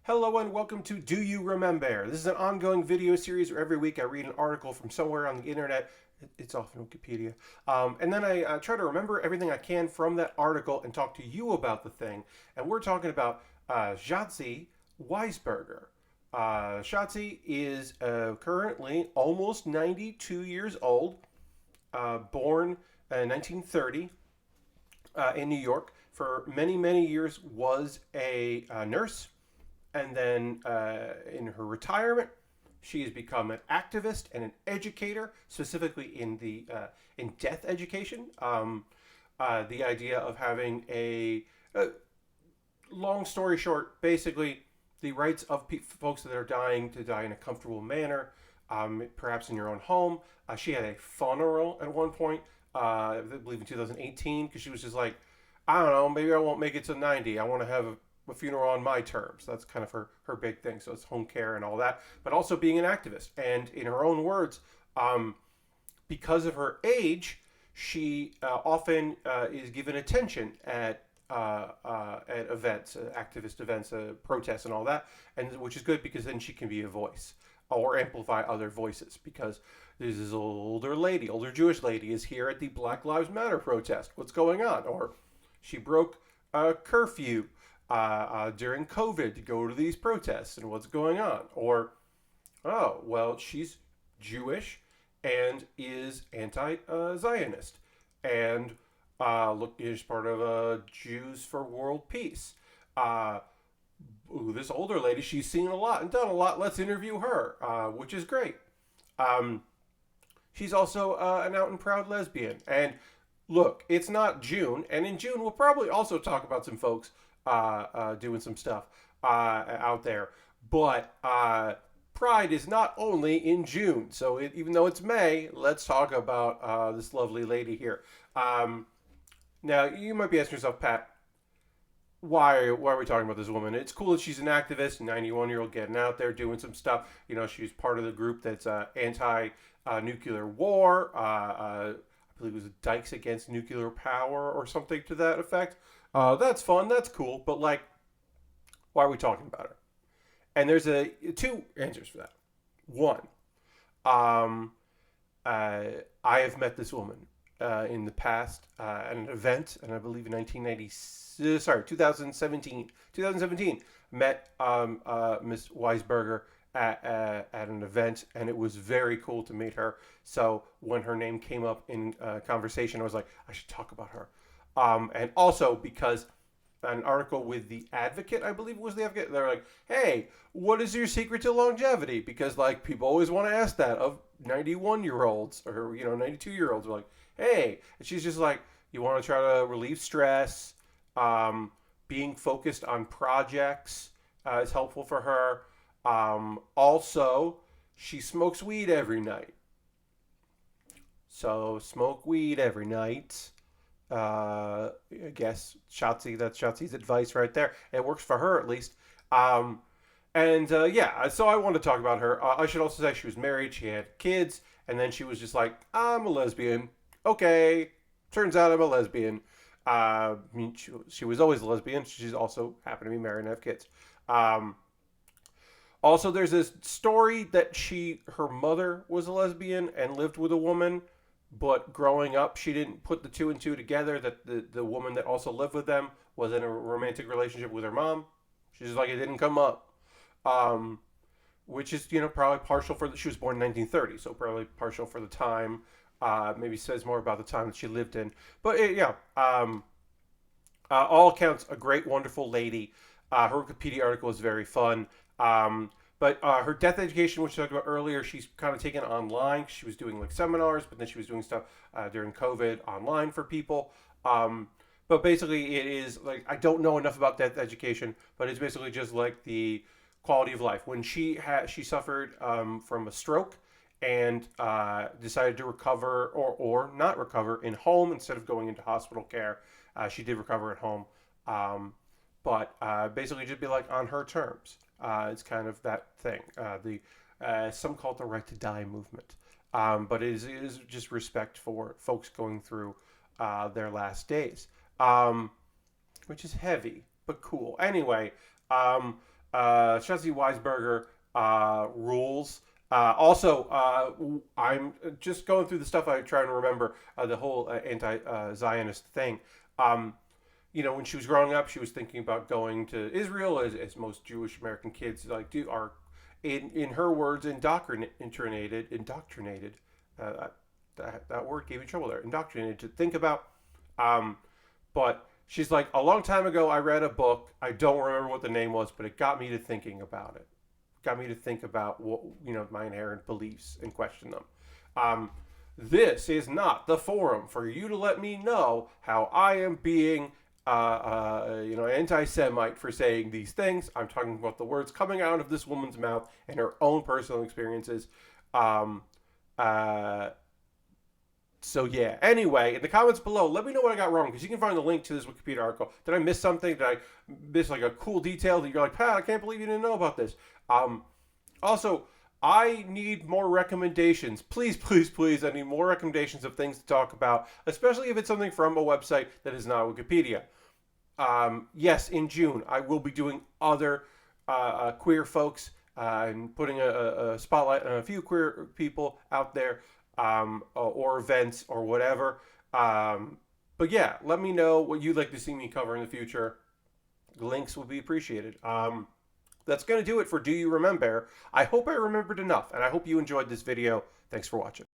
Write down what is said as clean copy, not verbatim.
Hello and welcome to Do You Remembaer? This is an ongoing video series where every week I read an article from somewhere on the internet. It's often Wikipedia. And then I try to remember everything I can from that article and talk to you about the thing. And we're talking about Shatzi Weisberger. Shatzi is currently almost 92 years old, born in 1930 in New York. For many, many years was a nurse, and then in her retirement, she has become an activist and an educator, specifically in death education. The idea of having a long story short, basically the rights of folks that are dying to die in a comfortable manner, perhaps in your own home. She had a funeral at one point, I believe in 2018, because she was just like, I don't know, maybe I won't make it to 90. I want to have a funeral on my terms. That's kind of her big thing. So it's home care and all that, but also being an activist. And in her own words, because of her age, she often is given attention at events, activist events, protests, and all that, and which is good because then she can be a voice or amplify other voices. Because there's this older Jewish lady, is here at the Black Lives Matter protest. What's going on? Or she broke a curfew during COVID to go to these protests, and what's going on? Or, oh, well, she's Jewish and is anti-Zionist, and look, is part of Jews for World Peace. Uh, this older lady, she's seen a lot and done a lot. Let's interview her, which is great. Um, she's also an out and proud lesbian. And look, it's not June, and in June we'll probably also talk about some folks doing some stuff out there. But Pride is not only in June, so even though it's May, let's talk about this lovely lady here. Now, you might be asking yourself, Pat, why are we talking about this woman? It's cool that she's an activist, 91-year-old, getting out there doing some stuff. You know, she's part of the group that's anti-nuclear war. I believe it was Dykes Against Nuclear Power or something to that effect. That's fun. That's cool. But, like, why are we talking about her? And there's two answers for that. One, I have met this woman in the past at an event, and I believe in 2017, met Miss Weisberger at an event, and it was very cool to meet her. So when her name came up in conversation, I was like, I should talk about her. And also because an article with The Advocate, I believe it was The Advocate, they're like, hey, what is your secret to longevity? Because, like, people always want to ask that of 91-year-olds or, 92-year-olds. Like, hey. And she's just like, you want to try to relieve stress. Being focused on projects is helpful for her. Also, she smokes weed every night. So, smoke weed every night. I guess that's Shotzi's advice right there. It works for her at least. Yeah, so I wanted to talk about her. I should also say she was married, she had kids, and then she was just like, I'm a lesbian. Okay, turns out I'm a lesbian. I mean, she was always a lesbian. She's also happened to be married and have kids. Um, Also, there's this story that her mother was a lesbian and lived with a woman, but growing up, she didn't put the two and two together. That the woman that also lived with them was in a romantic relationship with her mom. She's just like, it didn't come up, um, which is probably partial for she was born in 1930, so probably partial for the time. Maybe says more about the time that she lived in. But yeah, all accounts, a great, wonderful lady. Her Wikipedia article is very fun. But her death education, which I talked about earlier, she's kind of taken online. She was doing like seminars, but then she was doing stuff during COVID online for people. But basically, it is like, I don't know enough about death education, but it's basically just like the quality of life. When she suffered from a stroke and decided to recover or not recover in home instead of going into hospital care. She did recover at home, but basically just be like on her terms. It's kind of that thing. The Some call it the right to die movement, but it is just respect for folks going through their last days, which is heavy but cool. Anyway, Shatzi Weisberger rules. I'm just going through the stuff I try to remember, the whole anti-Zionist thing. Um, when she was growing up, she was thinking about going to Israel, as most Jewish American kids like do, are, in her words, indoctrinated. That word gave me trouble there. Indoctrinated to think about. Um, but she's like, a long time ago, I read a book. I don't remember what the name was, but it got me to thinking about it. Got me to think about what my inherent beliefs and question them. Um, this is not the forum for you to let me know how I am being anti-Semite for saying these things. I'm talking about the words coming out of this woman's mouth and her own personal experiences. Um, uh, so yeah. Anyway, in the comments below, let me know what I got wrong, because you can find the link to this Wikipedia article. Did I miss something? Did I miss like a cool detail that you're like, Pat, I can't believe you didn't know about this? Also, I need more recommendations. Please, please, please. I need more recommendations of things to talk about, especially if it's something from a website that is not Wikipedia. Yes, in June, I will be doing other queer folks and putting a spotlight on a few queer people out there, or events or whatever. But yeah, let me know what you'd like to see me cover in the future. Links would be appreciated. That's going to do it for Do You Remembaer? I hope I remembered enough, and I hope you enjoyed this video. Thanks for watching.